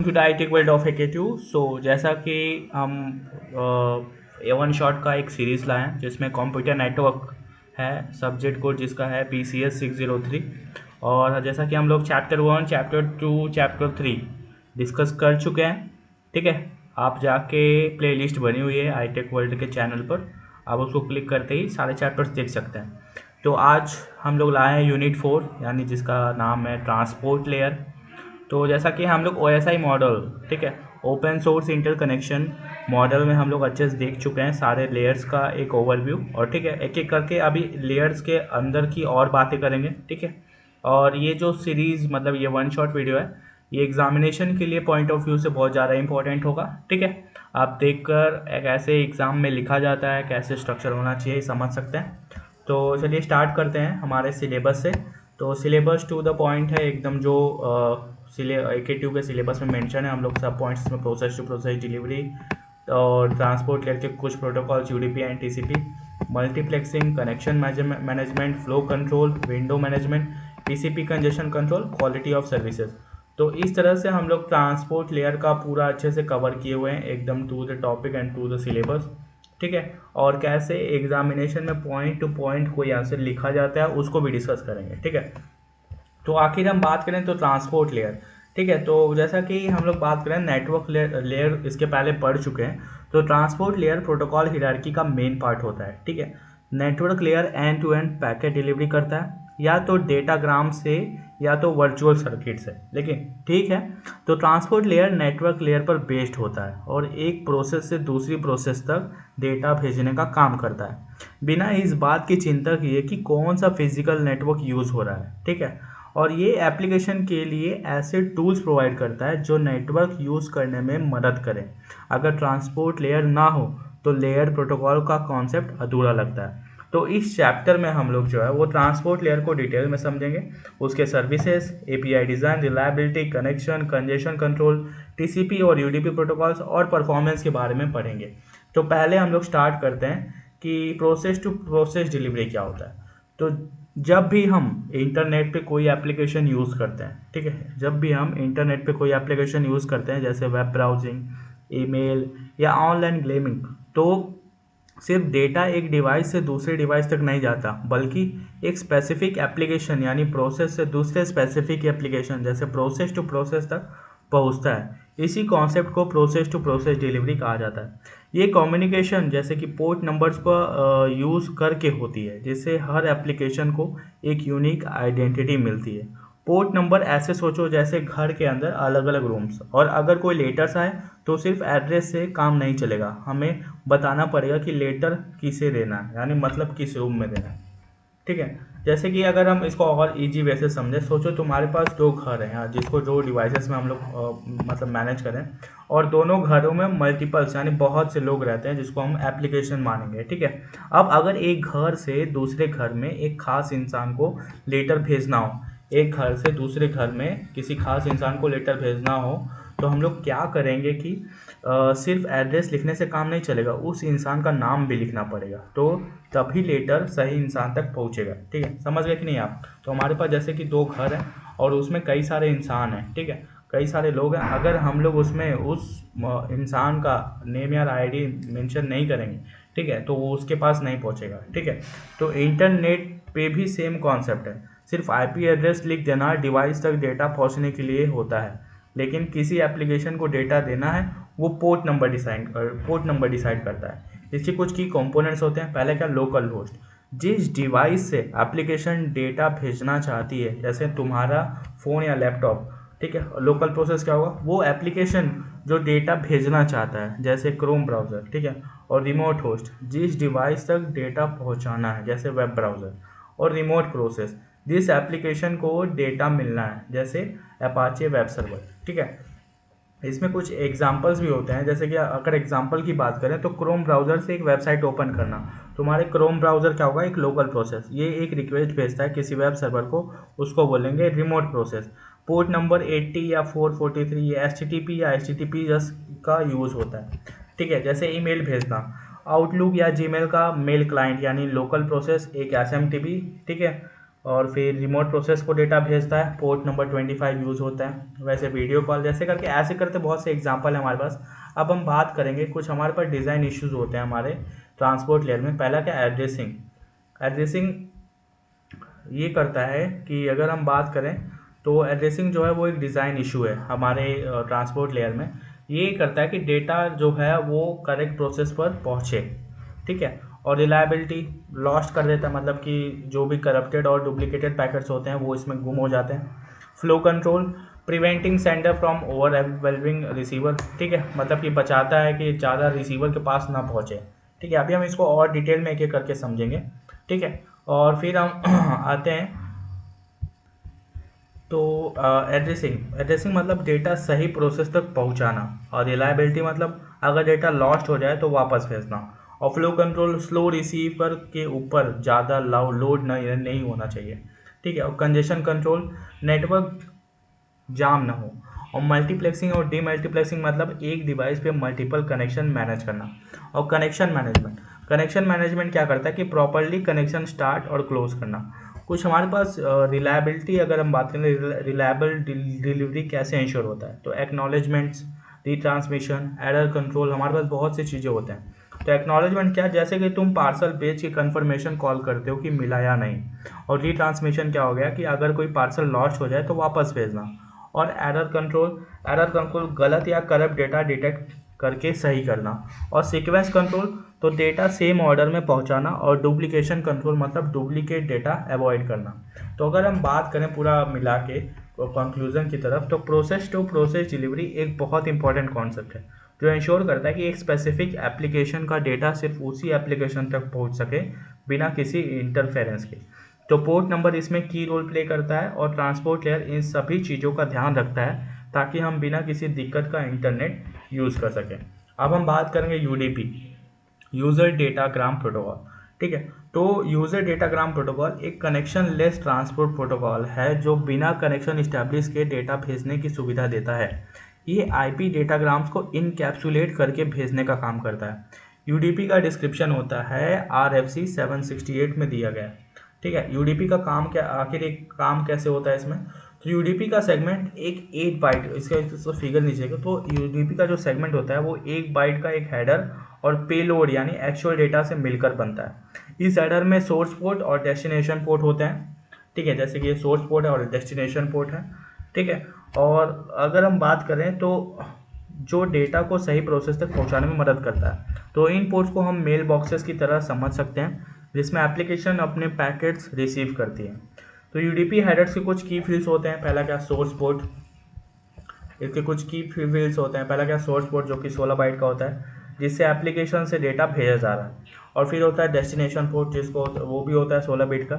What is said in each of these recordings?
To the IT world of AKTU। So जैसा कि हम A1 शॉट का एक सीरीज़ लाए हैं जिसमें कंप्यूटर नेटवर्क है, सब्जेक्ट कोड जिसका है PCS 603। और जैसा कि हम लोग चैप्टर 1, चैप्टर 2, चैप्टर 3 डिस्कस कर चुके हैं। ठीक है, आप जाके प्ले लिस्ट बनी हुई है iTech वर्ल्ड के चैनल पर, आप उसको क्लिक करते ही सारे चैप्टर्स देख सकते हैं। तो आज हम लोग लाए हैं यूनिट 4, यानी जिसका नाम है ट्रांसपोर्ट लेयर। तो जैसा कि हम लोग OSI मॉडल, ठीक है, open source inter connection model में हम लोग अच्छे से देख चुके हैं सारे लेयर्स का एक ओवरव्यू। और ठीक है, एक एक करके अभी लेयर्स के अंदर की और बातें करेंगे। ठीक है, और ये जो सीरीज़ मतलब ये वन शॉट वीडियो है, ये एग्जामिनेशन के लिए पॉइंट ऑफ व्यू से बहुत ज़्यादा इंपॉर्टेंट होगा। ठीक है, आप देखकर एक ऐसे एग्ज़ाम में लिखा जाता है, कैसे स्ट्रक्चर होना चाहिए समझ सकते हैं। तो चलिए स्टार्ट करते हैं हमारे सिलेबस से। तो सिलेबस टू द पॉइंट है एकदम, जो AKTU के सिलेबस में मेंशन है। हम लोग सब पॉइंट्स में प्रोसेस टू प्रोसेस डिलीवरी और ट्रांसपोर्ट लेयर के कुछ protocols UDP and TCP, multiplexing, connection management, flow control, window management, TCP congestion control, quality of services. तो इस तरह से हम लोग ट्रांसपोर्ट लेयर का पूरा अच्छे से कवर किए हुए हैं एकदम to the topic and to the syllabus. ठीक है, और कैसे एग्जामिनेशन में पॉइंट टू पॉइंट कोई आंसर लिखा जाता है उसको भी डिस्कस करेंगे। ठीक है, तो आखिर हम बात करें तो ट्रांसपोर्ट लेयर। ठीक है, तो जैसा कि हम लोग बात करें नेटवर्क लेयर इसके पहले पढ़ चुके हैं। तो ट्रांसपोर्ट लेयर प्रोटोकॉल हियरार्की का मेन पार्ट होता है। ठीक है, network layer end to end packet delivery करता है, या तो डेटाग्राम से या तो वर्चुअल सर्किट से। लेकिन ठीक है, तो ट्रांसपोर्ट लेयर नेटवर्क लेयर पर बेस्ड होता है और एक प्रोसेस से दूसरी प्रोसेस तक डेटा भेजने का काम करता है, बिना इस बात की चिंता किए कि कौन सा फिजिकल नेटवर्क यूज़ हो रहा है। ठीक है, और ये एप्लीकेशन के लिए ऐसे टूल्स प्रोवाइड करता है जो नेटवर्क यूज़ करने में मदद करें। अगर ट्रांसपोर्ट लेयर ना हो तो लेयर प्रोटोकॉल का कॉन्सेप्ट अधूरा लगता है। तो इस चैप्टर में हम लोग जो है वो ट्रांसपोर्ट लेयर को डिटेल में समझेंगे, उसके services, API design, reliability, connection, congestion control, TCP और UDP प्रोटोकॉल्स और परफॉर्मेंस के बारे में पढ़ेंगे। तो पहले हम लोग स्टार्ट करते हैं कि प्रोसेस टू प्रोसेस डिलीवरी क्या होता है। तो जब भी हम इंटरनेट पे कोई एप्लीकेशन यूज़ करते हैं, ठीक है, जब भी हम इंटरनेट पे कोई एप्लीकेशन यूज़ करते हैं जैसे वेब ब्राउजिंग, ईमेल या ऑनलाइन गेमिंग, तो सिर्फ डेटा एक डिवाइस से दूसरे डिवाइस तक नहीं जाता, बल्कि एक स्पेसिफिक एप्लीकेशन यानी प्रोसेस से दूसरे स्पेसिफिक एप्लीकेशन जैसे प्रोसेस टू प्रोसेस तक पहुंचता है। इसी कॉन्सेप्ट को प्रोसेस टू प्रोसेस डिलीवरी कहा जाता है। ये कम्युनिकेशन जैसे कि पोर्ट नंबर्स का यूज़ करके होती है, जिससे हर एप्लीकेशन को एक यूनिक आइडेंटिटी मिलती है। पोर्ट नंबर ऐसे सोचो जैसे घर के अंदर अलग अलग रूम्स, और अगर कोई लेटर्स आए तो सिर्फ एड्रेस से काम नहीं चलेगा, हमें बताना पड़ेगा कि लेटर किसे देना है, यानी मतलब किस रूम में देना है। ठीक है, जैसे कि अगर हम इसको और इजी वे से समझें, सोचो तुम्हारे पास दो घर हैं, जिसको दो डिवाइसेस में हम लोग मतलब मैनेज करें, और दोनों घरों में मल्टीपल्स यानी बहुत से लोग रहते हैं जिसको हम एप्लीकेशन मानेंगे। ठीक है, अब अगर एक घर से दूसरे घर में एक खास इंसान को लेटर भेजना हो, एक घर से दूसरे घर में किसी खास इंसान को लेटर भेजना हो, तो हम लोग क्या करेंगे कि सिर्फ एड्रेस लिखने से काम नहीं चलेगा, उस इंसान का नाम भी लिखना पड़ेगा, तो तभी लेटर सही इंसान तक पहुंचेगा। ठीक है, समझ गए कि नहीं आप? तो हमारे पास जैसे कि दो घर हैं और उसमें कई सारे इंसान हैं, ठीक है, कई सारे लोग हैं, अगर हम लोग उसमें उस इंसान का नेम या ID मेंशन नहीं करेंगे, ठीक है, तो वो उसके पास नहीं पहुंचेगा। ठीक है, तो इंटरनेट पे भी सेम कॉन्सेप्ट है, सिर्फ IP एड्रेस लिख देना डिवाइस तक डेटा पहुंचने के लिए होता है, लेकिन किसी एप्लीकेशन को डेटा देना है वो पोर्ट नंबर डिसाइड करता है। इसके कुछ की कंपोनेंट्स होते हैं। पहले क्या, लोकल होस्ट, जिस डिवाइस से एप्लीकेशन डेटा भेजना चाहती है, जैसे तुम्हारा फ़ोन या लैपटॉप, ठीक है, लोकल प्रोसेस क्या होगा, वो एप्लीकेशन जो डेटा भेजना चाहता है जैसे क्रोम ब्राउज़र, ठीक है, और रिमोट होस्ट जिस डिवाइस तक डेटा पहुंचाना है जैसे वेब ब्राउज़र, और रिमोट प्रोसेस जिस एप्लीकेशन को डेटा मिलना है जैसे अपाचे वेब सर्वर। ठीक है, इसमें कुछ एग्जांपल्स भी होते हैं, जैसे कि अगर एग्जांपल की बात करें तो क्रोम ब्राउज़र से एक वेबसाइट ओपन करना, तुम्हारे क्रोम ब्राउज़र क्या होगा, एक लोकल प्रोसेस, ये एक रिक्वेस्ट भेजता है किसी वेब सर्वर को, उसको बोलेंगे रिमोट प्रोसेस। पोर्ट नंबर 80 या 443 ये HTTP या HTTPS का यूज़ होता है। ठीक है, जैसे ईमेल भेजना, आउटलुक या जीमेल का मेल क्लाइंट यानी लोकल प्रोसेस एक SMTP। ठीक है, और फिर रिमोट प्रोसेस को डेटा भेजता है, पोर्ट नंबर 25 यूज़ होता है। वैसे वीडियो कॉल जैसे करके ऐसे करते बहुत से एग्जांपल है हमारे पास। अब हम बात करेंगे कुछ हमारे पास डिज़ाइन इश्यूज होते हैं हमारे ट्रांसपोर्ट लेयर में। पहला क्या, एड्रेसिंग। एड्रेसिंग ये करता है कि अगर हम बात करें तो एड्रेसिंग जो है वो एक डिज़ाइन इशू है हमारे ट्रांसपोर्ट लेयर में। ये करता है कि डेटा जो है वो करेक्ट प्रोसेस पर पहुँचे, ठीक है। और रिलायबिलिटी लॉस्ट कर देता है, मतलब कि जो भी करप्टेड और डुप्लीकेटेड पैकेट्स होते हैं वो इसमें गुम हो जाते हैं। Flow control, preventing sender from over overwhelming receiver, ठीक है, मतलब कि बचाता है कि ज़्यादा रिसीवर के पास ना पहुँचे, ठीक है। अभी हम इसको और डिटेल में एक एक करके समझेंगे, ठीक है। और फिर हम आते हैं तो एड्रेसिंग मतलब डेटा सही प्रोसेस तक पहुंचाना। और रिलायबिलिटी मतलब अगर डेटा लॉस्ट हो जाए तो वापस भेजना। और फ्लो कंट्रोल, स्लो रिसीवर के ऊपर ज़्यादा लोड नहीं होना चाहिए, ठीक है। और कंजेशन कंट्रोल, नेटवर्क जाम ना हो। और मल्टीप्लेक्सिंग और डीमल्टीप्लेक्सिंग मतलब एक डिवाइस पे मल्टीपल कनेक्शन मैनेज करना। और कनेक्शन मैनेजमेंट क्या करता है कि प्रॉपरली कनेक्शन स्टार्ट और क्लोज करना। कुछ हमारे पास रिलायबिलिटी अगर हम बात करें, रिलायबल डिलीवरी कैसे इंश्योर होता है, तो एक्नॉलेजमेंट्स, रिट्रांसमिशन, एरर कंट्रोल, हमारे पास बहुत सी चीज़ें होते हैं। तो एक्नॉलेजमेंट क्या, जैसे कि तुम पार्सल भेज के कंफर्मेशन कॉल करते हो कि मिला या नहीं। और रिट्रांसमिशन क्या हो गया कि अगर कोई पार्सल लॉस्ट हो जाए तो वापस भेजना। और एरर कंट्रोल गलत या करप्ट डेटा डिटेक्ट करके सही करना। और सीक्वेंस कंट्रोल तो डेटा सेम ऑर्डर में पहुंचाना। और डुप्लीकेशन कंट्रोल मतलब डुप्लीकेट डेटा अवॉइड करना। तो अगर हम बात करें पूरा मिला के कंक्लूजन की तरफ, तो प्रोसेस टू प्रोसेस डिलीवरी एक बहुत इंपॉर्टेंट कॉन्सेप्ट है जो इंश्योर करता है कि एक स्पेसिफिक एप्लीकेशन का डेटा सिर्फ उसी एप्लीकेशन तक पहुंच सके बिना किसी इंटरफेरेंस के। तो पोर्ट नंबर इसमें की रोल प्ले करता है और ट्रांसपोर्ट लेयर इन सभी चीज़ों का ध्यान रखता है ताकि हम बिना किसी दिक्कत का इंटरनेट यूज़ कर सकें। अब हम बात करेंगे यूडीपी, यूज़र डेटाग्राम प्रोटोकॉल, ठीक है। तो यूज़र डेटाग्राम प्रोटोकॉल एक कनेक्शन लेस ट्रांसपोर्ट प्रोटोकॉल है जो बिना कनेक्शन इस्टेब्लिश के डेटा भेजने की सुविधा देता है। ये आईपी डेटाग्राम्स को इनकैप्सुलेट करके भेजने का काम करता है। यूडीपी का डिस्क्रिप्शन होता है RFC 768 में दिया गया है, ठीक है। यूडीपी का काम क्या, आखिर एक काम कैसे होता है इसमें, तो यूडीपी का सेगमेंट एक 8 बाइट, इसका तो फिगर नीचे का, तो यूडीपी का जो सेगमेंट होता है वो 1 बाइट का एक हेडर और पेलोड यानी एक्चुअल डेटा से मिलकर बनता है। इस हेडर में सोर्स पोर्ट और डेस्टिनेशन पोर्ट होते हैं, ठीक है, जैसे कि ये सोर्स पोर्ट है और डेस्टिनेशन पोर्ट है, ठीक है। और अगर हम बात करें तो जो डेटा को सही प्रोसेस तक पहुंचाने में मदद करता है, तो इन पोर्ट्स को हम मेल बॉक्सेस की तरह समझ सकते हैं जिसमें एप्लीकेशन अपने पैकेट्स रिसीव करती है। तो यूडीपी हेडर्स के कुछ की फील्ड्स होते हैं। पहला क्या, सोर्स पोर्ट, इसके कुछ की फील्ड्स होते हैं। पहला क्या, सोर्स पोर्ट जो कि 16 बाइट का होता है जिससे एप्लीकेशन से डेटा भेजा जा रहा है। और फिर होता है डेस्टिनेशन पोर्ट जिसको वो भी होता है 16 बिट का,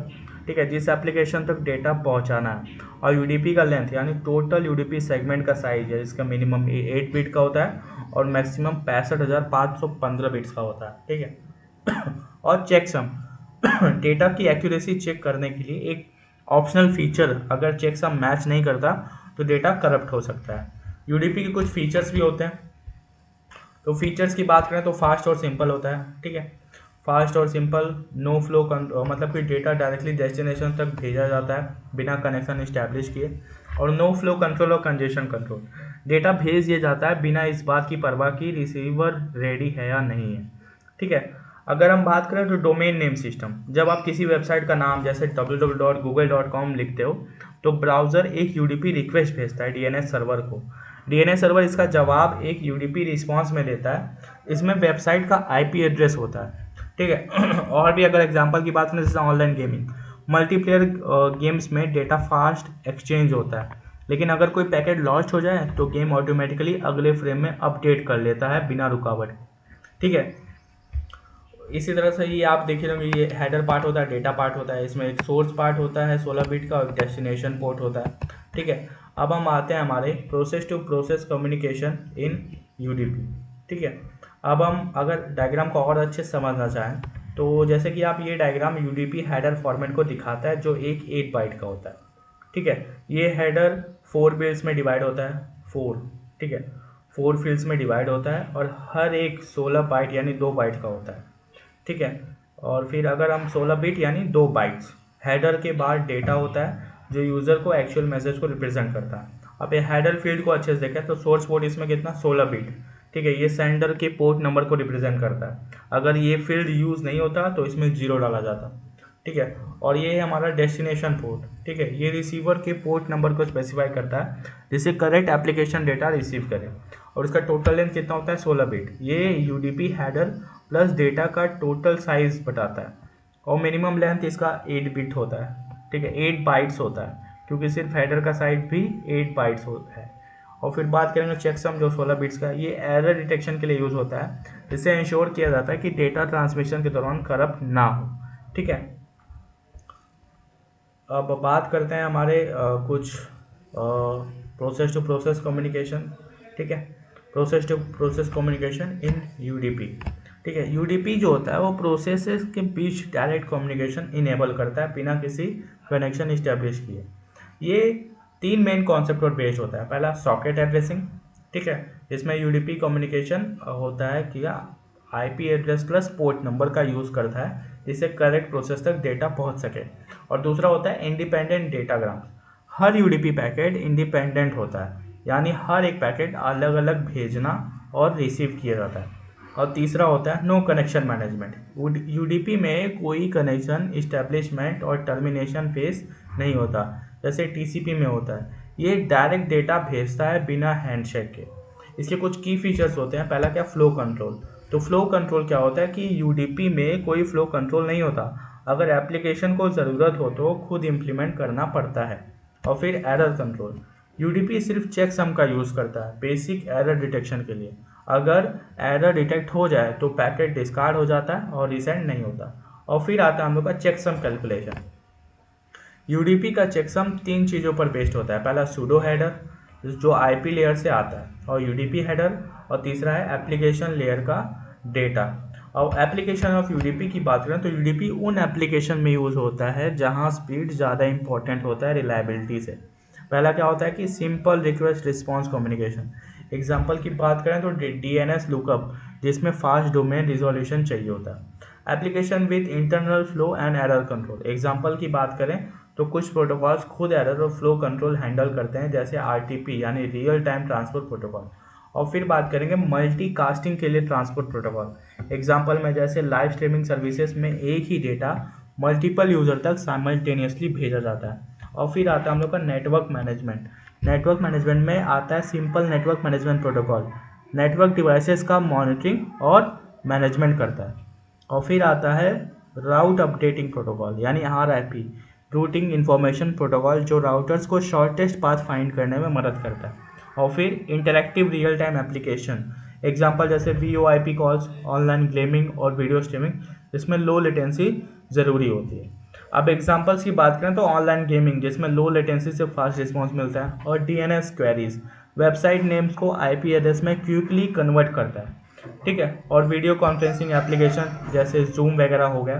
ठीक है, जिस एप्लीकेशन तक डेटा पहुंचाना है। और यूडीपी का लेंथ यानी टोटल यूडीपी सेगमेंट का साइज है, इसका मिनिमम 8 बिट का होता है और मैक्सिमम 65,515 बिट्स का होता है, ठीक है। और चेकसम डेटा की एक्यूरेसी चेक करने के लिए एक ऑप्शनल फीचर, अगर चेकसम मैच नहीं करता तो डेटा करप्ट हो सकता है। यूडीपी के कुछ फीचर्स भी होते हैं। तो फीचर्स की बात करें तो फास्ट और सिंपल होता है, ठीक है। फास्ट और सिंपल, नो फ्लो मतलब कि डेटा डायरेक्टली डेस्टिनेशन तक भेजा जाता है बिना कनेक्शन इस्टेब्लिश किए। और नो फ्लो कंट्रोल और कंजेशन कंट्रोल, डेटा भेज दिया जाता है बिना इस बात की परवाह की रिसीवर रेडी है या नहीं है, ठीक है। अगर हम बात करें तो डोमेन नेम सिस्टम, जब आप किसी वेबसाइट का नाम जैसे www.google.com लिखते हो तो ब्राउज़र एक यूडीपी रिक्वेस्ट भेजता है डीएनएस सर्वर को। डीएनएस सर्वर इसका जवाब एक यूडीपी रिस्पॉन्स में देता है। इसमें वेबसाइट का आईपी एड्रेस होता है, ठीक है। और भी अगर एग्जांपल की बात करें जैसे ऑनलाइन गेमिंग, मल्टीप्लेयर गेम्स में डेटा फास्ट एक्सचेंज होता है, लेकिन अगर कोई पैकेट लॉस्ट हो जाए तो गेम ऑटोमेटिकली अगले फ्रेम में अपडेट कर लेता है बिना रुकावट, ठीक है। इसी तरह से ये आप देख रहे होंगे, ये हेडर पार्ट होता है, डेटा पार्ट होता है, इसमें एक सोर्स पार्ट होता है 16 बिट का और डेस्टिनेशन पोर्ट होता है, ठीक है। अब हम आते हैं हमारे process to process communication in UDP, ठीक है। अब हम अगर डायग्राम को और अच्छे से समझना चाहें तो जैसे कि आप ये डायग्राम यूडीपी हेडर फॉर्मेट को दिखाता है जो एक 8 बाइट का होता है, ठीक है। ये हेडर 4 बिट्स में डिवाइड होता है, 4, ठीक है, 4 फील्ड्स में डिवाइड होता है और हर एक 16 बाइट यानी 2 बाइट का होता है, ठीक है। और फिर अगर हम 16 बिट यानी 2 बाइट्स, हेडर के बाद डेटा होता है जो यूज़र को एक्चुअल मैसेज को रिप्रेजेंट करता है। अब ये हेडर फील्ड को अच्छे से देखें तो सोर्स पोर्ट इसमें कितना 16 बिट, ठीक है, ये सेंडर के पोर्ट नंबर को रिप्रेजेंट करता है। अगर ये फील्ड यूज़ नहीं होता तो इसमें 0 डाला जाता, ठीक है। और ये है हमारा डेस्टिनेशन पोर्ट, ठीक है, ये रिसीवर के पोर्ट नंबर को स्पेसिफाई करता है जिससे करेक्ट एप्लीकेशन डेटा रिसीव करे। और इसका टोटल लेंथ कितना होता है 16 बिट। ये यूडीपी हेडर प्लस डेटा का टोटल साइज बताता है। और मिनिमम लेंथ इसका 8 बिट होता है, ठीक है, 8 बाइट्स होता है क्योंकि सिर्फ हेडर का साइज भी 8 बाइट्स होता है। और फिर बात करेंगे चेकसम जो 16 बिट्स का, ये एरर डिटेक्शन के लिए यूज़ होता है। इससे इंश्योर किया जाता है कि डेटा ट्रांसमिशन के दौरान करप्ट ना हो, ठीक है। अब बात करते हैं हमारे कुछ प्रोसेस टू प्रोसेस कम्युनिकेशन, ठीक है, process to process communication in UDP, ठीक है। यूडीपी जो होता है वो प्रोसेसेस के बीच डायरेक्ट कम्युनिकेशन इनेबल करता है बिना किसी कनेक्शन इस्टेब्लिश किए। ये 3 मेन कॉन्सेप्ट पर बेस्ड होता है। पहला सॉकेट एड्रेसिंग, ठीक है, इसमें यूडीपी कम्युनिकेशन होता है कि IP address plus port number का यूज़ करता है जिससे करेक्ट प्रोसेस तक डेटा पहुंच सके। और दूसरा होता है इंडिपेंडेंट डेटाग्राम। हर यूडीपी पैकेट इंडिपेंडेंट होता है, यानी हर एक पैकेट अलग अलग भेजना और रिसीव किया जाता है। और तीसरा होता है नो कनेक्शन मैनेजमेंट। यूडीपी में कोई कनेक्शन इस्टेब्लिशमेंट और टर्मिनेशन फेस नहीं होता जैसे टीसीपी में होता है। ये डायरेक्ट डेटा भेजता है बिना हैंडशेक के। इसके कुछ की फीचर्स होते हैं। पहला क्या, फ्लो कंट्रोल। तो फ्लो कंट्रोल क्या होता है कि यूडीपी में कोई फ्लो कंट्रोल नहीं होता। अगर एप्लीकेशन को ज़रूरत हो तो खुद इम्प्लीमेंट करना पड़ता है। और फिर एरर कंट्रोल, यूडीपी सिर्फ चेक सम का यूज़ करता है बेसिक एरर डिटेक्शन के लिए। अगर एरर डिटेक्ट हो जाए तो पैकेट डिस्कार्ड हो जाता है और रीसेंड नहीं होता। और फिर आता है हम लोग का चेकसम कैलकुलेशन। यूडीपी का चेकसम 3 चीज़ों पर बेस्ड होता है। पहला सूडो हेडर जो आईपी लेयर से आता है, और यूडीपी हेडर, और तीसरा है एप्लीकेशन लेयर का डेटा। और एप्लीकेशन ऑफ यूडीपी की बात करें तो यूडीपी उन एप्लीकेशन में यूज़ होता है जहां स्पीड ज़्यादा इंपॉर्टेंट होता है रिलायबिलिटी से। पहला क्या होता है कि simple request response communication. Example की बात करें तो डीएनएस लुकअप जिसमें फास्ट डोमेन रिजोल्यूशन चाहिए होता है। Application with internal flow and error control. Example की बात करें तो कुछ प्रोटोकॉल्स खुद एरर और फ्लो कंट्रोल हैंडल करते हैं जैसे आरटीपी यानी रियल टाइम ट्रांसपोर्ट प्रोटोकॉल। और फिर बात करेंगे मल्टीकास्टिंग के लिए ट्रांसपोर्ट प्रोटोकॉल। एग्जांपल में जैसे लाइव स्ट्रीमिंग सर्विसेज में एक ही डेटा मल्टीपल यूज़र तक साइमल्टेनियसली भेजा जाता है। और फिर आता है हम लोग का नेटवर्क मैनेजमेंट। नेटवर्क मैनेजमेंट में आता है simple network management protocol, network devices का मॉनिटरिंग और मैनेजमेंट करता है। और फिर आता है राउट अपडेटिंग प्रोटोकॉल यानी आरआईपी, रूटिंग इंफॉर्मेशन प्रोटोकॉल, जो राउटर्स को शॉर्टेस्ट पाथ फाइंड करने में मदद करता है। और फिर interactive real time application, example जैसे वीओआईपी कॉल्स, ऑनलाइन गेमिंग और वीडियो स्ट्रीमिंग, जिसमें लो लेटेंसी ज़रूरी होती है। अब एग्जांपल्स की बात करें तो ऑनलाइन गेमिंग जिसमें लो लेटेंसी से फास्ट रिस्पॉन्स मिलता है, और डीएनएस क्वेरीज वेबसाइट नेम्स को आईपी एड्रेस में क्विकली कन्वर्ट करता है, ठीक है। और वीडियो कॉन्फ्रेंसिंग एप्लीकेशन जैसे जूम वगैरह हो गया,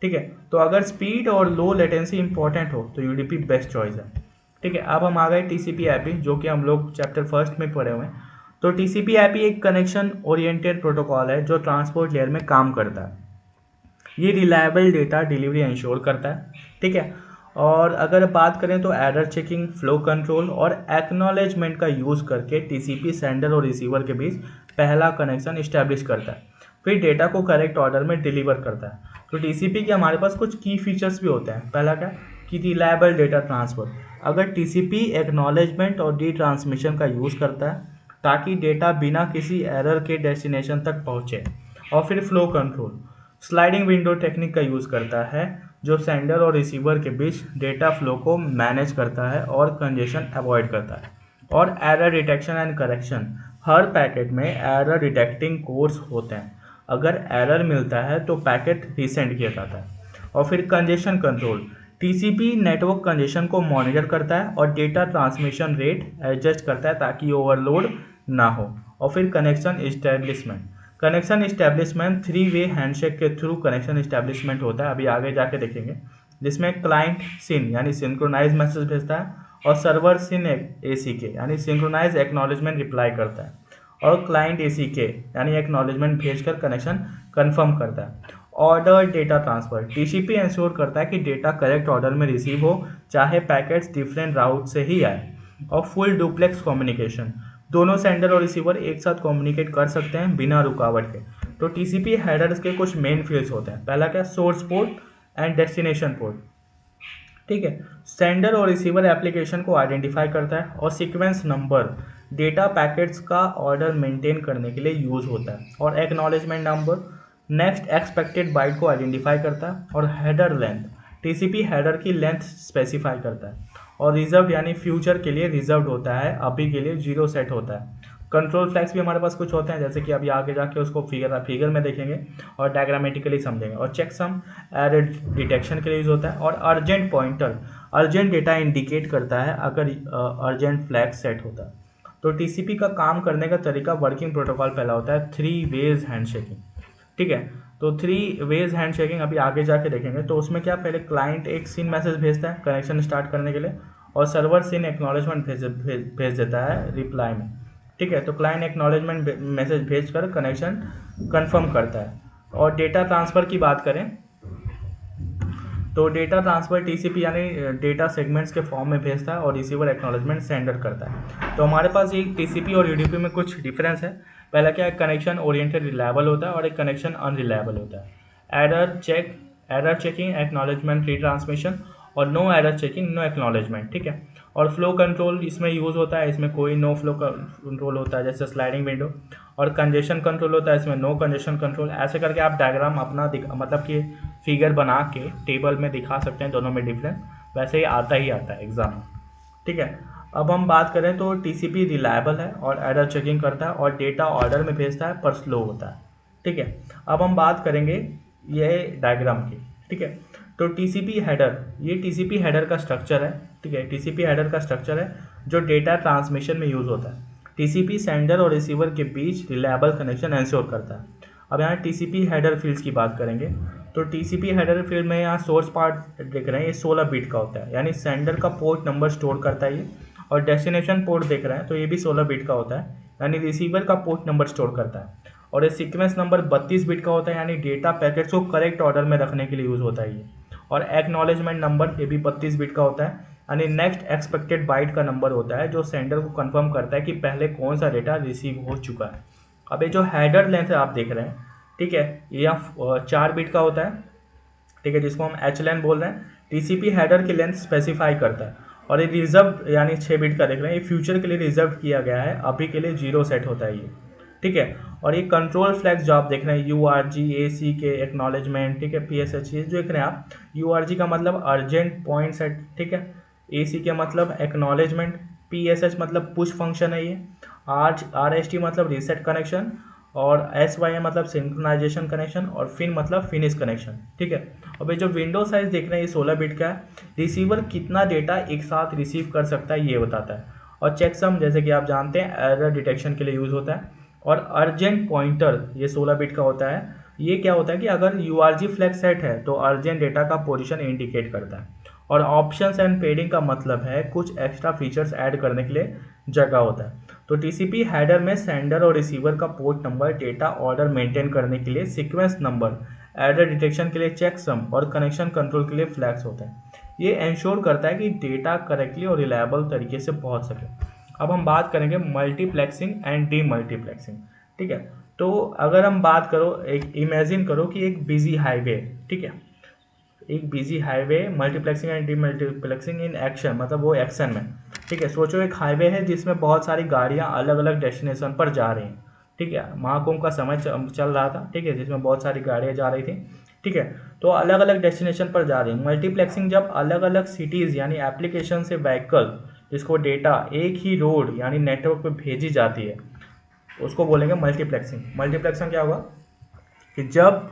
ठीक है। तो अगर स्पीड और लो लेटेंसी इंपॉर्टेंट हो तो यूडीपी बेस्ट चॉइस है, ठीक है। अब हम आ गए टीसीपी आईपी जो कि हम लोग चैप्टर फर्स्ट में पढ़े हुए हैं। तो टीसीपी आईपी एक कनेक्शन ओरिएंटेड प्रोटोकॉल है जो ट्रांसपोर्ट लेयर में काम करता है। ये रिलायबल डेटा डिलीवरी इंश्योर करता है, ठीक है। और अगर बात करें तो एरर चेकिंग, फ्लो कंट्रोल और एक्नॉलेजमेंट का यूज़ करके टीसीपी सेंडर और रिसीवर के बीच पहला कनेक्शन इस्टेब्लिश करता है, फिर डेटा को करेक्ट ऑर्डर में डिलीवर करता है। तो टीसीपी के हमारे पास कुछ की फीचर्स भी होते हैं। पहला क्या कि रिलायबल डेटा ट्रांसफ़र। अगर टीसीपी एक्नॉलेजमेंट और डी ट्रांसमिशन का यूज़ करता है ताकि डेटा बिना किसी एरर के डेस्टिनेशन तक पहुँचे। और फिर flow control sliding window technique का यूज़ करता है जो सेंडर और रिसीवर के बीच डेटा फ्लो को मैनेज करता है और कंजेशन अवॉइड करता है। और error detection and correction, her packet में एरर डिटेक्टिंग कोड्स होते हैं। अगर एरर मिलता है तो पैकेट रीसेंड किया जाता है। और फिर congestion control, TCP network congestion को मॉनिटर करता है और डेटा ट्रांसमिशन रेट एडजस्ट करता है ताकि ओवरलोड ना हो। और फिर connection establishment, connection establishment 3 way handshake के थ्रू कनेक्शन इस्टेब्लिशमेंट होता है, अभी आगे जाके देखेंगे, जिसमें क्लाइंट सिन यानी सिंक्रोनाइज मैसेज भेजता है और सर्वर सिन एसीके यानी सिंक्रोनाइज एक्नॉलेजमेंट रिप्लाई करता है, और क्लाइंट एसीके यानी एक्नॉलेजमेंट भेजकर कनेक्शन कंफर्म करता है। Order data transfer, TCP ensure करता है कि डेटा करेक्ट ऑर्डर में रिसीव हो, चाहे पैकेट्स डिफरेंट राउट से ही आए। और फुल डुप्लेक्स कम्युनिकेशन, दोनों सेंडर और रिसीवर एक साथ कम्युनिकेट कर सकते हैं बिना रुकावट के। तो टीसीपी हेडर्स के कुछ मेन फील्ड्स होते हैं। पहला क्या, source port and destination port, ठीक है। सेंडर और रिसीवर एप्लीकेशन को आइडेंटिफाई करता है। और सीक्वेंस नंबर डेटा पैकेट्स का ऑर्डर मेंटेन करने के लिए यूज होता है। और acknowledgement number next expected byte को आइडेंटिफाई करता है। और हेडर लेंथ, टीसीपी हेडर की लेंथ स्पेसिफाई करता है। और रिजर्व यानी फ्यूचर के लिए रिजर्व होता है, अभी के लिए 0 सेट होता है। कंट्रोल फ्लैग्स भी हमारे पास कुछ होते हैं, जैसे कि अभी आगे जाके उसको फिगर में देखेंगे और डायग्रामेटिकली समझेंगे। और चेकसम एरर डिटेक्शन के लिए यूज होता है। और urgent pointer urgent data indicate करता है अगर अर्जेंट फ्लैग सेट होता है। तो टीसीपी का काम करने का तरीका, वर्किंग प्रोटोकॉल पहला होता है 3 वेज हैंडशेकिंग, ठीक है। तो 3 वेज हैंडशेकिंग अभी आगे जाके देखेंगे। तो उसमें क्या, पहले क्लाइंट एक सीन मैसेज भेजता है कनेक्शन स्टार्ट करने के लिए, और सर्वर सीन एक्नॉलेजमेंट भेज देता है रिप्लाई में, ठीक है। तो क्लाइंट एक्नॉलेजमेंट मैसेज भेजकर कनेक्शन कंफर्म करता है। और डेटा ट्रांसफ़र की बात करें तो डेटा ट्रांसफ़र टीसीपी यानी डेटा सेगमेंट्स के फॉर्म में भेजता है और रिसीवर एक्नॉलेजमेंट सेंडर करता है। तो हमारे पास ये टीसीपी और यूडीपी में कुछ डिफरेंस है। पहला क्या है, कनेक्शन ओरिएंटेड रिलायबल होता है और एक कनेक्शन अनरिलायबल होता है। एरर चेकिंग, एक्नॉलेजमेंट रिट्रांसमिशन, और no error checking, no acknowledgement, ठीक है। और फ्लो कंट्रोल इसमें यूज़ होता है, इसमें कोई नो फ्लो कंट्रोल होता है जैसे स्लाइडिंग विंडो। और कंजेशन कंट्रोल होता है, इसमें नो कंजेशन कंट्रोल। ऐसे करके आप डायग्राम अपना मतलब कि फिगर बना के टेबल में दिखा सकते हैं दोनों में डिफरेंस। वैसे ही आता है एग्जाम में, ठीक है। अब हम बात करें तो टीसीपी रिलायबल है और एरर चेकिंग करता है और डेटा ऑर्डर में भेजता है पर स्लो होता है, ठीक है। अब हम बात करेंगे ये डायग्राम की, ठीक है। तो टीसीपी हेडर, ये टीसीपी हेडर का स्ट्रक्चर है, ठीक है। टीसीपी हेडर का स्ट्रक्चर है जो डेटा ट्रांसमिशन में यूज़ होता है। टीसीपी सेंडर और रिसीवर के बीच रिलायबल कनेक्शन इंश्योर करता है। अब यहाँ टीसीपी हेडर फील्ड्स की बात करेंगे। तो टीसीपी हेडर फील्ड में यहाँ सोर्स पार्ट देख रहे हैं, ये 16 बिट का होता है, यानी सेंडर का पोर्ट नंबर स्टोर करता है ये। और डेस्टिनेशन पोर्ट देख रहे हैं तो ये भी 16 बिट का होता है, यानी रिसीवर का पोर्ट नंबर स्टोर करता है। और ये सीक्वेंस नंबर 32 बिट का होता है, यानी डेटा पैकेट्स को करेक्ट ऑर्डर में रखने के लिए यूज़ होता है ये। और एक्नॉलेजमेंट नंबर ये भी 32 बिट का होता है, यानी नेक्स्ट एक्सपेक्टेड बाइट का नंबर होता है जो सेंडर को कंफर्म करता है कि पहले कौन सा डेटा रिसीव हो चुका है। अब ये जो हेडर लेंथ आप देख रहे हैं, ठीक है, ये यहाँ 4 बिट का होता है, ठीक है, जिसको हम एच लेन बोल रहे हैं। टीसीपी हेडर की लेंथ स्पेसिफाई करता है। और ये रिजर्व यानी 6 बिट का देख रहे हैं, ये फ्यूचर के लिए रिजर्व किया गया है, अभी के लिए 0 सेट होता है ये, ठीक है। और ये कंट्रोल फ्लैग्स जो आप देख रहे हैं, URG, ACK, एक्नॉलेजमेंट, ठीक है, PSH, ये जो देख रहे हैं आप, URG का मतलब अर्जेंट पॉइंट सेट, ठीक है, ACK मतलब एक्नॉलेजमेंट, PSH मतलब पुश फंक्शन है ये, RST मतलब रीसेट कनेक्शन, और SYM मतलब सिंक्रोनाइजेशन कनेक्शन, और फिन मतलब फिनिश कनेक्शन, ठीक है। अब ये जो विंडो साइज देख रहे हैं ये 16 बिट का है। रिसीवर कितना डेटा एक साथ रिसीव कर सकता है ये बताता है। और चेकसम जैसे कि आप जानते हैं एरर डिटेक्शन के लिए यूज़ होता है। और अर्जेंट पॉइंटर ये 16 बिट का होता है, ये क्या होता है कि अगर URG फ्लैग सेट है तो अर्जेंट डेटा का पोजीशन इंडिकेट करता है। और ऑप्शंस एंड पेडिंग का मतलब है कुछ एक्स्ट्रा फीचर्स ऐड करने के लिए जगह होता है। तो टीसीपी हेडर में सेंडर और रिसीवर का port number, data order maintain करने के लिए सीक्वेंस नंबर, एरर डिटेक्शन के लिए चेकसम, और कनेक्शन कंट्रोल के लिए फ्लैग्स होते हैं। ये इंश्योर करता है कि डेटा करेक्टली और रिलायबल तरीके से पहुंच सके। अब हम बात करेंगे मल्टीप्लेक्सिंग एंड डीमल्टीप्लेक्सिंग, ठीक है। तो अगर हम बात करो, एक इमेजिन करो कि एक बिजी हाईवे, ठीक है, एक busy highway, multiplexing and demultiplexing in action, मतलब वो एक्शन में, ठीक है। सोचो एक हाईवे है जिसमें बहुत सारी गाड़ियां अलग अलग डेस्टिनेशन पर जा रही हैं, ठीक है। महाकुंभ का समय चल रहा था, ठीक है, जिसमें बहुत सारी गाड़ियां जा रही थी, ठीक है। तो अलग अलग डेस्टिनेशन पर जा रही हैं। मल्टीप्लेक्सिंग जब अलग अलग सिटीज़ यानी एप्लीकेशन से व्हीकल जिसको डेटा एक ही रोड यानी नेटवर्क पे भेजी जाती है उसको बोलेंगे मल्टीप्लेक्सिंग। मल्टीप्लेक्सिंग क्या होगा कि जब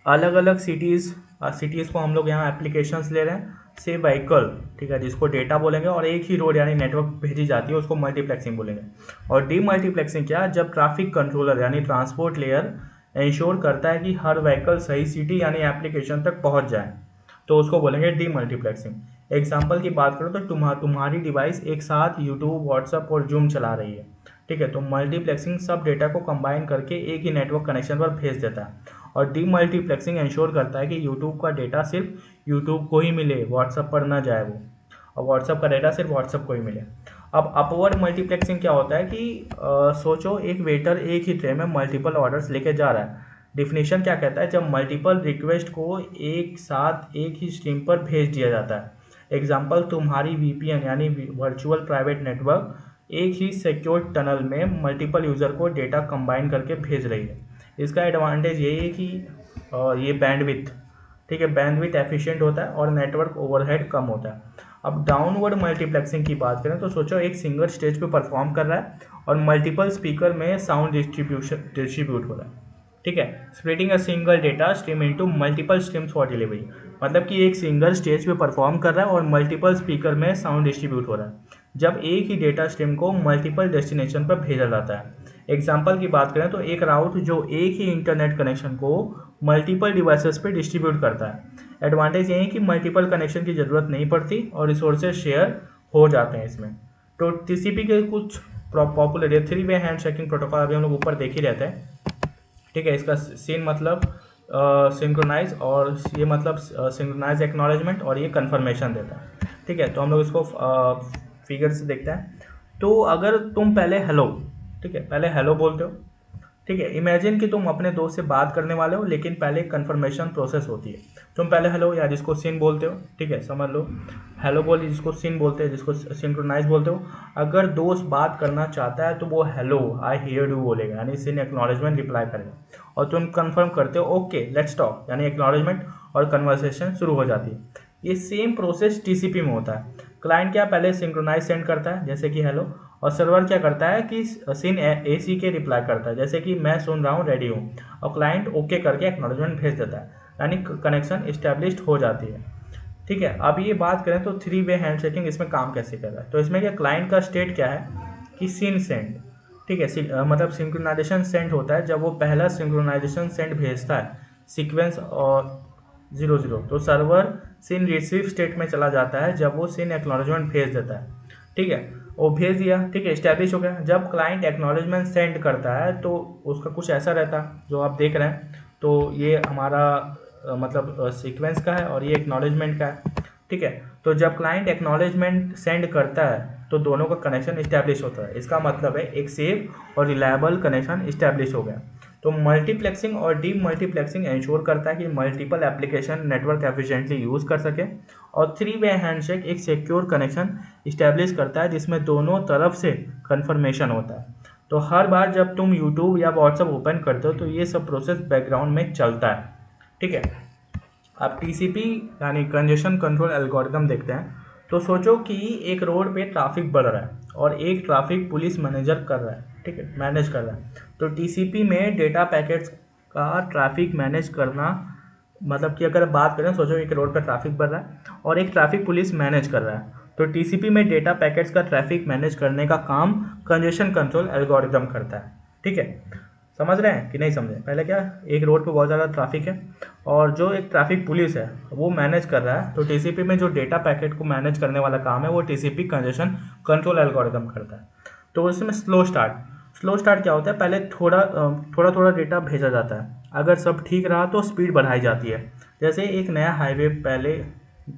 अलग अलग सिटीज़ को हम लोग यहाँ एप्लीकेशंस ले रहे हैं से व्हीकल, ठीक है, जिसको डेटा बोलेंगे, और एक ही रोड यानी नेटवर्क भेजी जाती है उसको मल्टीप्लेक्सिंग बोलेंगे। और डीमल्टीप्लेक्सिंग क्या, जब ट्रैफिक कंट्रोलर यानी ट्रांसपोर्ट लेयर इंश्योर करता है कि हर व्हीकल सही सिटी यानी एप्लीकेशन तक पहुँच जाए तो उसको बोलेंगे डीमल्टीप्लेक्सिंग। एग्जाम्पल की बात करो तो तुम्हारी डिवाइस एक साथ यूट्यूब, व्हाट्सअप और जूम चला रही है, ठीक है। तो मल्टीप्लेक्सिंग सब डेटा को कंबाइन करके एक ही नेटवर्क कनेक्शन पर भेज देता है। और डीमल्टीप्लेक्सिंग इंश्योर करता है कि यूट्यूब का डेटा सिर्फ यूट्यूब को ही मिले, व्हाट्सएप पर ना जाए वो, और व्हाट्सएप का डेटा सिर्फ व्हाट्सएप को ही मिले। अब अपवर्ड मल्टीप्लेक्सिंग क्या होता है कि सोचो एक वेटर एक ही ट्रे में मल्टीपल ऑर्डर्स लेके जा रहा है। डिफिनेशन क्या कहता है, जब मल्टीपल रिक्वेस्ट को एक साथ एक ही स्ट्रीम पर भेज दिया जाता है। एग्जाम्पल, तुम्हारी वीपीएन यानी वर्चुअल प्राइवेट नेटवर्क एक ही सिक्योर टनल में मल्टीपल यूज़र को डेटा कंबाइन करके भेज रही है। इसका एडवांटेज ये है कि ये बैंडविड्थ, ठीक है, बैंडविड्थ एफिशिएंट होता है और नेटवर्क ओवरहेड कम होता है। अब डाउनवर्ड मल्टीप्लेक्सिंग की बात करें तो सोचो एक सिंगल स्टेज पे परफॉर्म कर रहा है और मल्टीपल स्पीकर में साउंड डिस्ट्रीब्यूट हो रहा है, ठीक है। Splitting a single data stream into multiple streams for delivery, मतलब कि एक सिंगल स्टेज पे परफॉर्म कर रहा है और मल्टीपल स्पीकर में साउंड डिस्ट्रीब्यूट हो रहा है जब एक ही डेटा स्ट्रीम को मल्टीपल डेस्टिनेशन पर भेजा जाता है। एग्जाम्पल की बात करें तो एक राउट जो एक ही इंटरनेट कनेक्शन को मल्टीपल डिवाइसेस पे डिस्ट्रीब्यूट करता है। एडवांटेज ये है कि मल्टीपल कनेक्शन की ज़रूरत नहीं पड़ती और रिसोर्सेज शेयर हो जाते हैं इसमें। तो टीसीपी के कुछ पॉपुलर 3-वे हैंडशेकिंग प्रोटोकॉल अभी हम लोग ऊपर देख ही रहते हैं, ठीक है। इसका सीन मतलब सिंक्रोनाइज, और ये मतलब सिंक्रोनाइज एक्नॉलेजमेंट, और ये कंफर्मेशन देता है, ठीक है। तो हम लोग इसको फिगर से देखते हैं। तो अगर तुम पहले हेलो, ठीक है, पहले हेलो बोलते हो, ठीक है। इमेजिन कि तुम अपने दोस्त से बात करने वाले हो लेकिन पहले कंफर्मेशन प्रोसेस होती है। तुम पहले हेलो या जिसको सिन बोलते हो, ठीक है, समझ लो हेलो बोलिए, जिसको सिन बोलते हैं, जिसको सिंक्रोनाइज बोलते हो। अगर दोस्त बात करना चाहता है तो वो हेलो आई हियर यू बोलेगा, यानी सिन एक्नॉलेजमेंट रिप्लाई करेगा, और तुम कंफर्म करते हो ओके लेट्स टॉक, यानी एक्नॉलेजमेंट, और कन्वर्सेशन शुरू हो जाती है। ये सेम प्रोसेस टीसीपी में होता है। क्लाइंट क्या पहले सिंक्रोनाइज सेंड करता है जैसे कि हेलो, और सर्वर क्या करता है कि सिन एसी के रिप्लाई करता है जैसे कि मैं सुन रहा हूँ रेडी हूँ, और क्लाइंट ओके करके एक्नॉलेजमेंट भेज देता है, यानी कनेक्शन इस्टेब्लिश्ड हो जाती है, ठीक है। अब ये बात करें तो 3-वे हैंडशेकिंग इसमें काम कैसे कर रहा है। तो इसमें क्या क्लाइंट का स्टेट क्या है कि सिन सेंड, ठीक है, मतलब सिंक्रोनाइजेशन सेंड होता है जब वो पहला सिंक्रोनाइजेशन सेंड भेजता है सीक्वेंस और 00, तो सर्वर सिन रिसीव स्टेट में चला जाता है जब वो सिन एक्नॉलेजमेंट भेज देता है, ठीक है। वो भेज दिया, ठीक है, इस्टेब्लिश हो गया। जब क्लाइंट एक्नॉलेजमेंट सेंड करता है तो उसका कुछ ऐसा रहता है जो आप देख रहे हैं। तो ये हमारा मतलब सीक्वेंस का है और ये एक्नॉलेजमेंट का है, ठीक है। तो जब क्लाइंट एक्नॉलेजमेंट सेंड करता है तो दोनों का कनेक्शन इस्टेब्लिश होता है। इसका मतलब है एक सेफ और रिलायबल कनेक्शन इस्टेब्लिश हो गया। तो मल्टीप्लेक्सिंग और डी मल्टीप्लेक्सिंग इंश्योर करता है कि multiple application network efficiently use कर सके, और 3-वे हैंडशेक एक सिक्योर कनेक्शन इस्टेब्लिश करता है जिसमें दोनों तरफ से कंफर्मेशन होता है। तो हर बार जब तुम यूट्यूब या व्हाट्सएप ओपन करते हो तो ये सब प्रोसेस बैकग्राउंड में चलता है, ठीक है। अब टीसीपी यानी कंजेशन कंट्रोल एल्गोरिथम देखते हैं। तो सोचो कि एक रोड पे ट्रैफिक बढ़ रहा है और एक ट्रैफिक पुलिस मैनेजर कर रहा है, ठीक है, मैनेज कर रहा है। तो टीसीपी में डेटा पैकेट्स का ट्रैफिक मैनेज करना, मतलब कि अगर बात करें, सोचो एक रोड पर ट्रैफिक बढ़ रहा है और एक ट्रैफिक पुलिस मैनेज कर रहा है, तो टीसीपी में डेटा पैकेट्स का ट्रैफिक मैनेज करने का काम कंजेशन कंट्रोल एल्गोरिथम करता है, ठीक है। समझ रहे हैं कि नहीं समझे। पहले क्या, एक रोड पे बहुत ज़्यादा ट्रैफिक है और जो एक ट्रैफिक पुलिस है वो मैनेज कर रहा है, तो टीसीपी में जो डेटा पैकेट को मैनेज करने वाला काम है वो टीसीपी कंजेशन कंट्रोल एल्गोरिथम करता है। तो इसमें स्लो स्टार्ट क्या होता है, पहले थोड़ा डेटा भेजा जाता है। अगर सब ठीक रहा तो स्पीड बढ़ाई जाती है। जैसे एक नया हाईवे पहले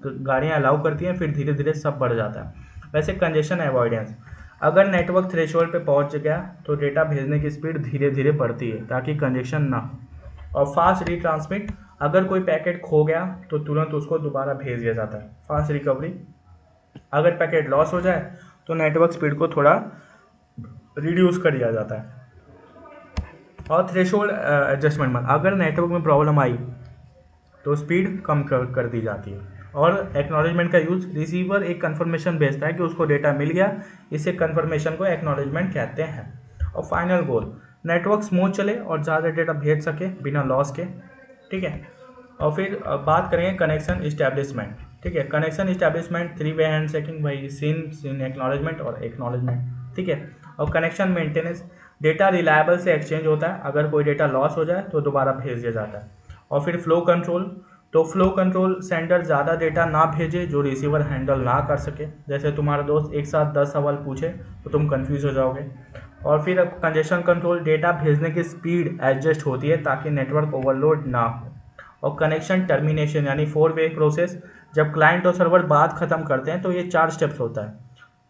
गाड़ियाँ अलाउ करती हैं, फिर धीरे धीरे सब बढ़ जाता है। वैसे कंजेशन अवॉइडेंस, अगर नेटवर्क थ्रेशोल्ड पे पहुंच गया तो डेटा भेजने की स्पीड धीरे धीरे बढ़ती है ताकि कंजेशन ना हो। और फास्ट रीट्रांसमिट, अगर कोई पैकेट खो गया तो तुरंत उसको दोबारा भेज दिया जाता है, फास्ट रिकवरी। अगर पैकेट लॉस हो जाए तो नेटवर्क स्पीड को थोड़ा रिड्यूस कर दिया जाता है। और थ्रेशोल्ड एडजस्टमेंट, अगर नेटवर्क में प्रॉब्लम आई तो स्पीड कम कर दी जाती है। और एक्नॉलेजमेंट का यूज़, रिसीवर एक कंफर्मेशन भेजता है कि उसको डेटा मिल गया, इसे कंफर्मेशन को एक्नॉलेजमेंट कहते हैं। और फाइनल गोल, नेटवर्क स्मूथ चले और ज़्यादा डेटा भेज सके बिना लॉस के, ठीक है। और फिर बात करेंगे कनेक्शन इस्टेब्लिशमेंट, ठीक है। कनेक्शन इस्टेब्लिशमेंट 3-वे हैंडशेकिंग, भाई सिन एक्नॉलेजमेंट और एक्नॉलेजमेंट, ठीक है। और कनेक्शन मेंटेनेंस, डेटा रिलायबल से एक्सचेंज होता है, अगर कोई डेटा लॉस हो जाए तो दोबारा भेज दिया जाता है। और फिर फ्लो कंट्रोल, तो फ्लो कंट्रोल सेंडर ज़्यादा डेटा ना भेजे जो रिसीवर हैंडल ना कर सके। जैसे तुम्हारा दोस्त एक साथ 10 सवाल पूछे तो तुम कंफ्यूज हो जाओगे। और फिर कंजेशन कंट्रोल, डेटा भेजने की स्पीड एडजस्ट होती है ताकि नेटवर्क ओवरलोड ना हो। और कनेक्शन टर्मिनेशन यानी 4 वे प्रोसेस, जब क्लाइंट और सर्वर बात खत्म करते हैं तो ये 4 स्टेप्स होता है।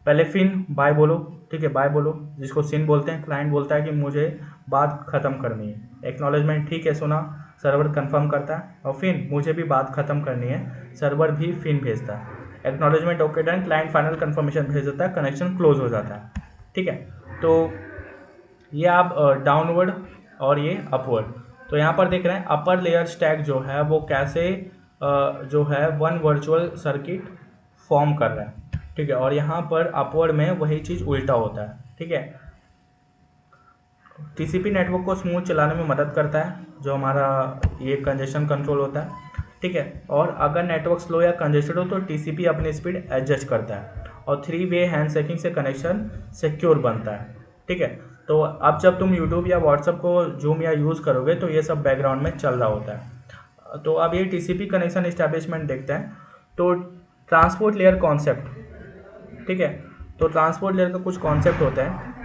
पहले फिन बाय बोलो, ठीक है, बाय बोलो, जिसको सिन बोलते हैं। क्लाइंट बोलता है कि मुझे बात खत्म करनी है। एक्नॉलेजमेंट, ठीक है सुना, सर्वर कंफर्म करता है। और फिन मुझे भी बात खत्म करनी है, सर्वर भी फिन भेजता है। Acknowledgement okay done, client final confirmation भेज देता है, कनेक्शन क्लोज हो जाता है। ठीक है, तो ये आप डाउनवर्ड और ये अपवर्ड। तो यहाँ पर देख रहे हैं अपर लेयर स्टैक जो है वो कैसे जो है वन वर्चुअल सर्किट फॉर्म कर रहा है। ठीक है, और यहाँ पर अपवर्ड में वही चीज़ उल्टा होता है। ठीक है, टीसीपी नेटवर्क को स्मूथ चलाने में मदद करता है, जो हमारा ये कंजेशन कंट्रोल होता है। ठीक है, और अगर नेटवर्क स्लो या कंजेस्टेड हो तो टीसीपी अपनी स्पीड एडजस्ट करता है और 3 वे हैंड शेकिंग से कनेक्शन सिक्योर बनता है। ठीक है, तो अब जब तुम यूट्यूब या व्हाट्सएप को जूम या यूज़ करोगे तो ये सब बैकग्राउंड में चल रहा होता है। तो अब ये टीसीपी कनेक्शन इस्टेब्लिशमेंट देखते हैं। तो ट्रांसपोर्ट लेयर कॉन्सेप्ट, ठीक है, तो ट्रांसपोर्ट लेयर का कुछ कॉन्सेप्ट होता है।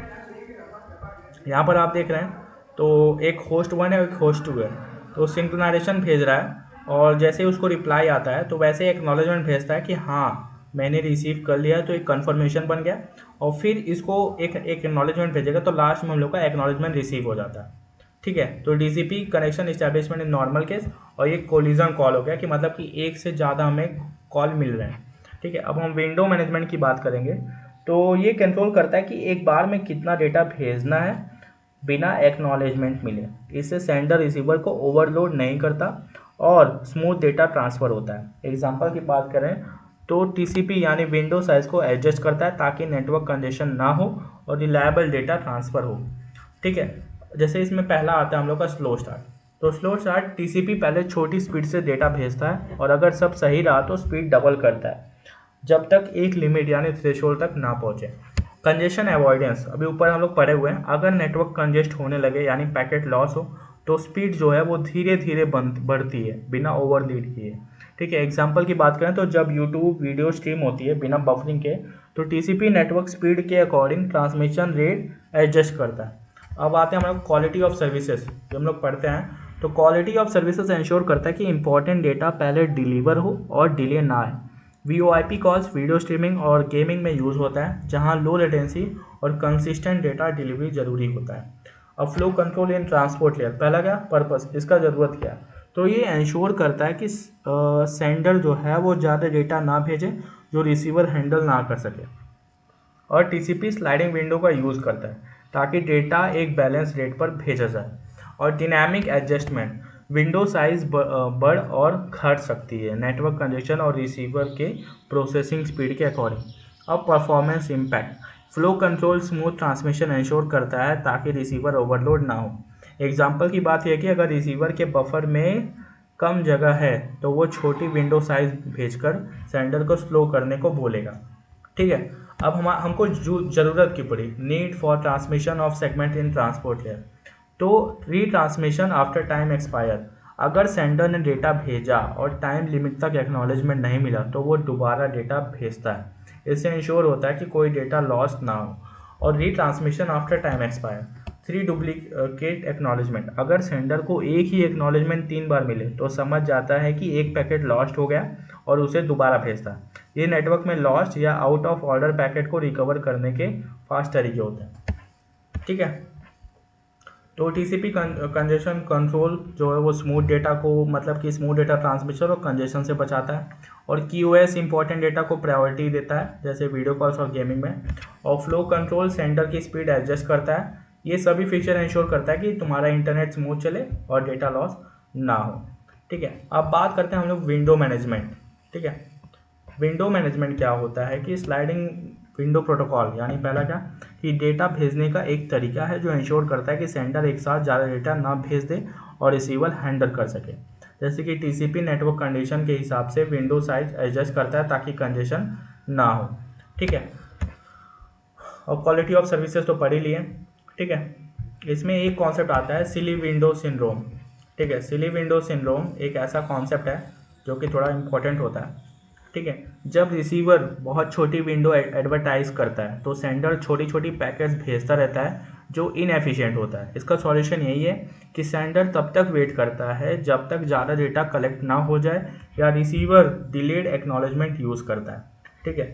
यहाँ पर आप देख रहे हैं तो एक होस्ट 1 है और एक होस्ट 2 है। तो सिंक्रोनाइजेशन भेज रहा है और जैसे ही उसको रिप्लाई आता है तो वैसे एक्नॉलेजमेंट भेजता है कि हाँ मैंने रिसीव कर लिया, तो एक कन्फर्मेशन बन गया। और फिर इसको एक एक्नॉलेजमेंट भेजेगा तो लास्ट में हम लोग का एक्नॉलेजमेंट रिसीव हो जाता है। ठीक है, तो DCP connection establishment in normal case, और ये कोलिजन कॉल हो गया कि मतलब कि एक से ज़्यादा हमें कॉल मिल रहे हैं। ठीक है, अब हम विंडो मैनेजमेंट की बात करेंगे। तो ये कंट्रोल करता है कि एक बार में कितना डेटा भेजना है बिना एक्नॉलेजमेंट मिले। इससे सेंडर रिसीवर को ओवरलोड नहीं करता और स्मूथ डेटा ट्रांसफ़र होता है। एग्जांपल की बात करें तो टीसीपी यानी विंडो साइज़ को एडजस्ट करता है ताकि नेटवर्क कंजेशन ना हो और रिलायबल डेटा ट्रांसफ़र हो। ठीक है, जैसे इसमें पहला आता है हम लोग का स्लो स्टार्ट। तो स्लो स्टार्ट, टीसीपी पहले छोटी स्पीड से डेटा भेजता है और अगर सब सही रहा तो स्पीड डबल करता है जब तक एक लिमिट यानी थ्रेशोल्ड तक ना पहुँचे। कंजेशन अवॉइडेंस, अभी ऊपर हम लोग पढ़े हुए हैं, अगर नेटवर्क कंजेस्ट होने लगे यानी पैकेट लॉस हो तो स्पीड जो है वो धीरे धीरे बढ़ती है बिना ओवरलीड किए। ठीक है, एग्जांपल की बात करें तो जब यूट्यूब वीडियो स्ट्रीम होती है बिना बफरिंग के तो टीसीपी नेटवर्क स्पीड के अकॉर्डिंग ट्रांसमिशन रेट एडजस्ट करता है। अब आते हैं हम लोग क्वालिटी ऑफ सर्विसेज, जो हम लोग पढ़ते हैं। तो क्वालिटी ऑफ सर्विसेज इंश्योर करता है कि इंपॉर्टेंट डेटा पहले डिलीवर हो और डिले ना आए। VoIP कॉल्स वीडियो स्ट्रीमिंग और गेमिंग में यूज़ होता है जहां लो लेटेंसी और कंसिस्टेंट डेटा डिलीवरी जरूरी होता है। अब फ्लो कंट्रोल इन ट्रांसपोर्ट लेयर, पहला क्या पर्पस, इसका ज़रूरत क्या है, तो ये इंश्योर करता है कि सेंडर जो है वो ज़्यादा डेटा ना भेजे जो रिसीवर हैंडल ना कर सके। और टीसीपी स्लाइडिंग विंडो का यूज़ करता है ताकि डेटा एक बैलेंस रेट पर भेजा जाए। और डिनामिक एडजस्टमेंट, विंडो साइज बढ़ और घट सकती है नेटवर्क कंजेशन और रिसीवर के प्रोसेसिंग स्पीड के अकॉर्डिंग। अब performance impact, flow control smooth transmission ensure करता है ताकि रिसीवर ओवरलोड ना हो। एग्जांपल की बात यह कि अगर रिसीवर के बफर में कम जगह है तो वो छोटी विंडो साइज भेजकर सेंडर को स्लो करने को बोलेगा। ठीक है, अब हमको ज़रूरत की पड़ी need for transmission of segment in transport layer. तो रीट्रांसमिशन आफ्टर टाइम एक्सपायर, अगर सेंडर ने डेटा भेजा और टाइम लिमिट तक एक्नॉलेजमेंट नहीं मिला तो वो दोबारा डेटा भेजता है। इससे इंश्योर होता है कि कोई डेटा लॉस ना हो। और retransmission after time expire, 3 duplicate acknowledgement, अगर सेंडर को एक ही एक्नॉलेजमेंट 3 बार मिले तो समझ जाता है कि एक पैकेट लॉस्ट हो गया और उसे दोबारा भेजता है। ये नेटवर्क में लॉस्ट या आउट ऑफ ऑर्डर पैकेट को रिकवर करने के फास्ट तरीके होते हैं। ठीक है, तो टीसीपी कंजेशन कंट्रोल जो है वो स्मूथ डेटा को, मतलब कि स्मूथ डेटा ट्रांसमिशन और कंजेशन से बचाता है। और QoS इंपॉर्टेंट डेटा को प्रायोरिटी देता है जैसे वीडियो कॉल्स और गेमिंग में। और फ्लो कंट्रोल सेंडर की स्पीड एडजस्ट करता है। ये सभी फीचर इंश्योर करता है कि तुम्हारा इंटरनेट स्मूथ चले और डेटा लॉस ना हो। ठीक है, अब बात करते हैं हम लोग विंडो मैनेजमेंट। ठीक है, विंडो मैनेजमेंट क्या होता है कि स्लाइडिंग विंडो प्रोटोकॉल, यानी पहला क्या कि डेटा भेजने का एक तरीका है जो इंश्योर करता है कि सेंडर एक साथ ज़्यादा डेटा ना भेज दे और रिसीवर हैंडल कर सके। जैसे कि टीसीपी नेटवर्क कंडीशन के हिसाब से विंडो साइज एडजस्ट करता है ताकि कंजेशन ना हो। ठीक है, और क्वालिटी ऑफ सर्विसेज तो पढ़ ही लिए। ठीक है, इसमें एक कॉन्सेप्ट आता है सिली विंडो सिंड्रोम। ठीक है, सिली विंडो सिंड्रोम एक ऐसा कॉन्सेप्ट है जो कि थोड़ा इम्पोर्टेंट होता है। ठीक है, जब रिसीवर बहुत छोटी विंडो एडवर्टाइज करता है तो सेंडर छोटी छोटी पैकेट्स भेजता रहता है जो इनएफिशिएंट होता है। इसका सॉल्यूशन यही है कि सेंडर तब तक वेट करता है जब तक ज़्यादा डेटा कलेक्ट ना हो जाए या रिसीवर डिलेड एक्नॉलेजमेंट यूज़ करता है। ठीक है,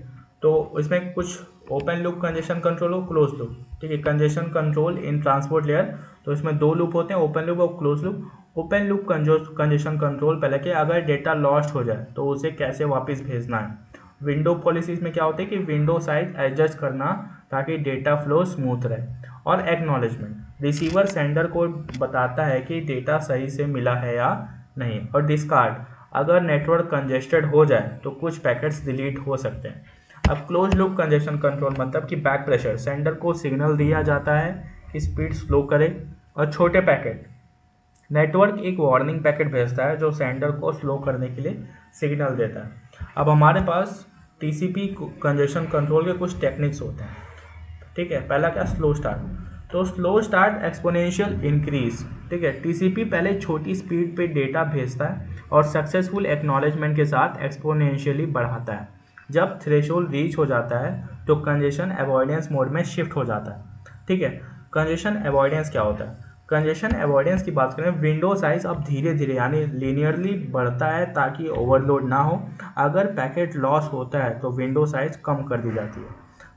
तो इसमें कुछ ओपन लूप कंजेशन कंट्रोल हो, क्लोज लूप। ठीक है, कंजेशन कंट्रोल इन ट्रांसपोर्ट लेयर, तो इसमें दो लूप होते हैं, ओपन लूप और close loop. Open loop congestion control पहले कि अगर डेटा लॉस्ट हो जाए तो उसे कैसे वापस भेजना है। विंडो पॉलिसीज में क्या होता है कि विंडो साइज एडजस्ट करना ताकि डेटा फ्लो स्मूथ रहे। और एक्नॉलेजमेंट, रिसीवर सेंडर को बताता है कि डेटा सही से मिला है या नहीं। और डिस्कार्ड, अगर नेटवर्क कंजेस्टेड हो जाए तो कुछ पैकेट्स डिलीट हो सकते हैं। अब क्लोज लूप कंजेशन कंट्रोल मतलब कि बैक प्रेशर, सेंडर को सिग्नल दिया जाता है कि स्पीड स्लो करे। और छोटे पैकेट, नेटवर्क एक वार्निंग पैकेट भेजता है जो सेंडर को स्लो करने के लिए सिग्नल देता है। अब हमारे पास टीसीपी कंजेशन कंट्रोल के कुछ टेक्निक्स होते हैं। ठीक है, पहला क्या, स्लो स्टार्ट। तो स्लो स्टार्ट एक्सपोनेंशियल इंक्रीज। ठीक है, टीसीपी पहले छोटी स्पीड पे डेटा भेजता है और सक्सेसफुल एक्नॉलेजमेंट के साथ एक्सपोनेंशियली बढ़ाता है। जब थ्रेशोल्ड रीच हो जाता है तो कंजेशन अवॉइडेंस मोड में शिफ्ट हो जाता है। ठीक है, कंजेशन अवॉइडेंस क्या होता है? कंजेशन अवॉइडेंस की बात करें, विंडो साइज अब धीरे धीरे यानी लीनियरली बढ़ता है ताकि ओवरलोड ना हो। अगर पैकेट लॉस होता है तो विंडो साइज कम कर दी जाती है।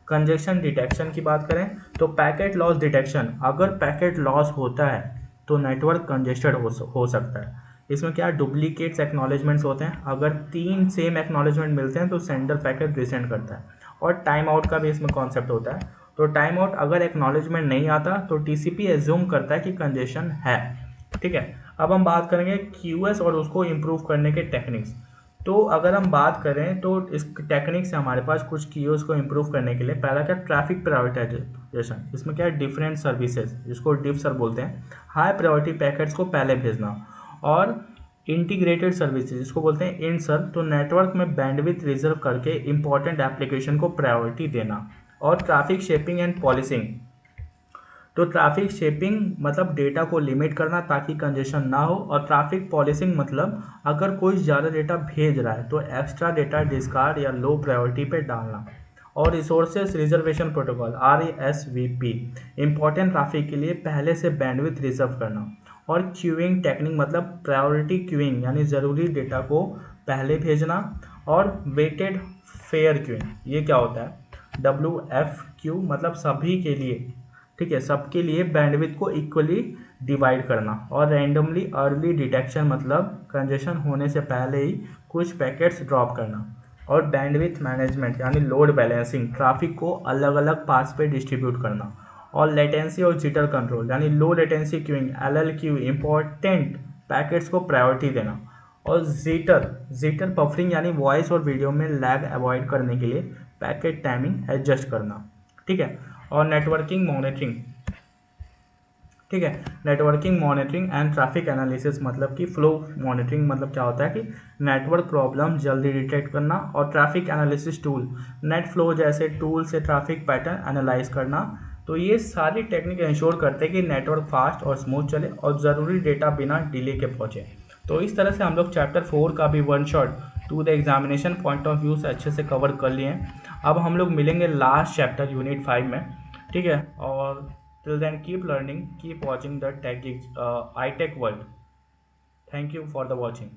कंजेशन डिटेक्शन की बात करें तो पैकेट लॉस डिटेक्शन, अगर पैकेट लॉस होता है तो नेटवर्क कंजेस्टेड हो सकता है। इसमें क्या डुप्लीकेट्स एक्नॉलेजमेंट्स होते हैं, अगर 3 सेम एक्नॉलेजमेंट मिलते हैं तो सेंडर पैकेट रिसेंड करता है। और टाइम आउट का भी इसमें कॉन्सेप्ट होता है। तो टाइम आउट, अगर एक्नॉलेजमेंट नहीं आता तो टीसीपी एज्यूम करता है कि कंजेशन है। ठीक है, अब हम बात करेंगे क्यूएस और उसको इम्प्रूव करने के टेक्निक्स। तो अगर हम बात करें तो इस टेक्निक से हमारे पास कुछ कीज को इम्प्रूव करने के लिए, पहला क्या, ट्रैफिक प्रायोरिटाइजेशन। इसमें क्या है, डिफरेंट सर्विसेज जिसको डिफ सर बोलते हैं, हाई प्रायोरिटी पैकेट्स को पहले भेजना। और इंटीग्रेटेड सर्विसेज जिसको बोलते हैं इन सर, तो नेटवर्क में बैंडविड्थ रिजर्व करके इंपॉर्टेंट एप्लीकेशन को प्रायोरिटी देना। और ट्रैफिक शेपिंग एंड पॉलिसिंग, तो ट्रैफिक शेपिंग मतलब डेटा को लिमिट करना ताकि कंजेशन ना हो। और ट्रैफिक पॉलिसिंग मतलब अगर कोई ज़्यादा डेटा भेज रहा है तो एक्स्ट्रा डेटा डिस्कार्ड या लो प्रायोरिटी पे डालना। और resources reservation protocol RESVP, important traffic के लिए पहले से बैंडविड्थ रिजर्व करना। और क्यूइंग टेक्निक मतलब प्रायोरिटी क्यूइंग यानी ज़रूरी डेटा को पहले भेजना। और वेटेड फेयर क्यूइंग, ये क्या होता है, WFQ मतलब सभी के लिए। ठीक है, सबके लिए बैंडविड्थ को इक्वली डिवाइड करना। और रैंडमली अर्ली डिटेक्शन मतलब कंजेशन होने से पहले ही कुछ पैकेट्स ड्रॉप करना। और बैंडविड्थ मैनेजमेंट यानी लोड बैलेंसिंग, ट्रैफिक को अलग अलग पास पे डिस्ट्रीब्यूट करना। और लेटेंसी और जिटर कंट्रोल यानी low latency queuing, LLQ, important packets को प्रायोरिटी देना। और जिटर बफरिंग यानी वॉइस और वीडियो में लैग अवॉइड करने के लिए पैकेट टाइमिंग एडजस्ट करना। ठीक है, और नेटवर्किंग मॉनिटरिंग। ठीक है, networking monitoring and traffic analysis मतलब कि फ्लो मॉनिटरिंग मतलब क्या होता है कि नेटवर्क प्रॉब्लम जल्दी डिटेक्ट करना। और traffic analysis tool, net flow जैसे टूल से ट्रैफिक पैटर्न एनालाइज करना। तो ये सारी टेक्निक इंश्योर करते हैं कि नेटवर्क फास्ट और स्मूथ चले और ज़रूरी डेटा बिना डिले के पहुँचे। तो इस तरह से हम लोग चैप्टर 4 का भी one shot to the examination point of view से अच्छे से कवर कर लिए हैं। अब हम लोग मिलेंगे लास्ट चैप्टर यूनिट 5 में। ठीक है, और till then keep learning, keep watching the iTech world. Thank you for the watching.